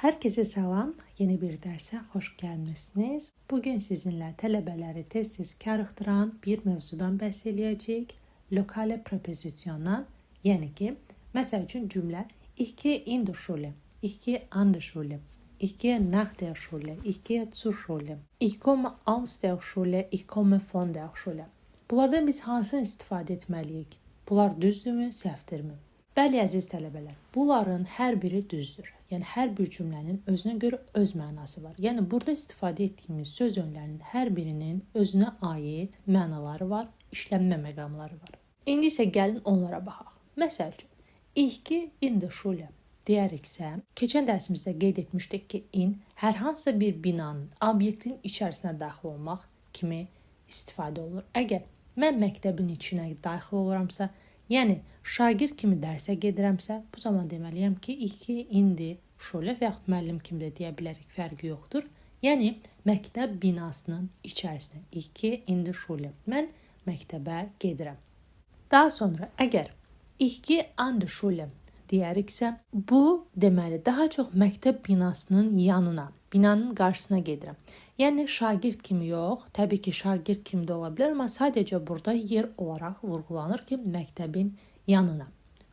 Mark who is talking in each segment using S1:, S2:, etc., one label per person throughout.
S1: Herkese salam, yeni bir dərsə xoş gəlmisiniz. Bugün sizinlə tələbələri tez-tez karıxdıran bir mövzudan bəhs eləyəcəyik. Lokale prepozisyondan, yəni ki, məsəl üçün cümlə Ich gehe in die Schule, ich gehe an die Schule, ich gehe nach der Schule, ich gehe zur Schule, ich komme aus der Schule, ich komme von der Schule. Bunlardan biz hansını istifadə etməliyik? Bunlar düzdürmü, səhvdirmi? Bəli, əziz tələbələr, bunların hər biri düzdür. Yəni, hər bir cümlənin özünə görə öz mənası var. Yəni, burada istifadə etdiyimiz söz önlərinin hər birinin özünə aid mənaları var, işlənmə məqamları var. İndi isə gəlin onlara baxaq. Məsəl üçün, Ich gehe in die Schule deyəriksə, keçən dərsimizdə qeyd etmişdik ki, in hər hansısa bir binanın, obyektin içərisinə daxil olmaq kimi istifadə olunur. Əgər mən məktəbin içinə daxil oluramsa, yəni şagird kimi dərsə gedirəmsə, bu zaman deməliyəm ki, Ich gehe in die Schule və yaxud müəllim kimi də deyə bilərik, fərqi yoxdur. Yəni, məktəb binasının içərisinə. Ich gehe in die Schule. Mən məktəbə gedirəm. Daha sonra, əgər Ich gehe an die Schule deyəriksə, bu deməli daha çox məktəb binasının yanına, binanın qarşısına gedirəm. Yəni şagird kimi yox, təbii ki, şagird kimi də ola bilər, amma sadəcə burada yer olaraq vurğulanır ki, məktəbin yanına.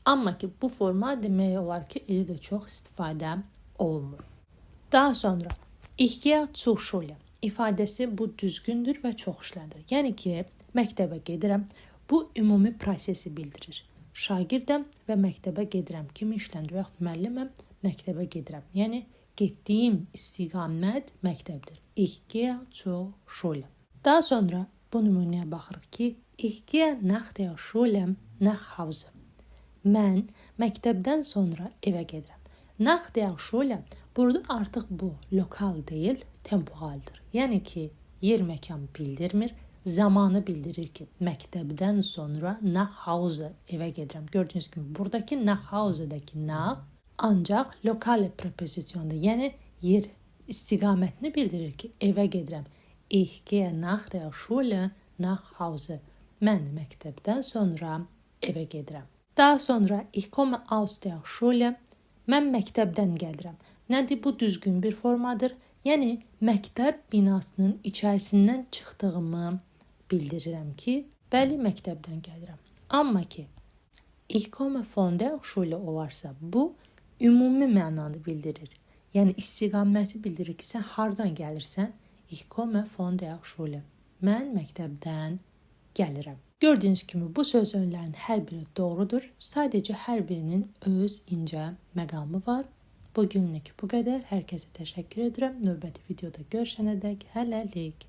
S1: Amma ki, bu forma demək olar ki, elə də çox istifadə olunmur. Daha sonra, Ich gehe zur Schule ifadəsi bu düzgündür və çox işlənir. Yəni ki, məktəbə gedirəm, bu ümumi prosesi bildirir. Şagirdəm və məktəbə gedirəm kimi işlənir və yaxud müəlliməm, məktəbə gedirəm. Yəni, getdiyim istiqamət məktəbdir. Ich gehe zur Schule. Daha sonra bu nümunəyə baxırıq ki, Ich gehe nach der Schule nach Hause. Mən məktəbdən sonra evə gedirəm. Nach der Schule burada artıq bu lokal deyil, temporaldır. Yəni ki, yer məkan bildirmir, zamanı bildirir ki, məktəbdən sonra nach Hause evə gedirəm. Gördüyünüz kimi, buradakı nach Hause'dəki nach ancaq lokal prepozisyonda, yəni yer istiqamətini bildirir ki, evə gedirəm. Ich gehe nach der Schule nach Hause. Mən məktəbdən sonra evə gedirəm. Daha sonra ich komme aus der Schule. Mən məktəbdən gəlirəm. Nədir? Bu düzgün bir formadır. Yəni, məktəb binasının içərisindən çıxdığımı bildirirəm ki, bəli, məktəbdən gəlirəm. Amma ki, ich komme von der Schule olarsa, bu ümumi mənanı bildirir. Yəni, istiqaməti bildirir ki, sən hardan gəlirsən? Ich komme von der Schule. Mən məktəbdən gəlirəm. Gördüyünüz kimi, bu söz önlərinin hər biri doğrudur. Sadəcə hər birinin öz incə məqamı var. Bugünlük bu qədər. Hər kəsə təşəkkür edirəm. Növbəti videoda görüşənədək hələlik.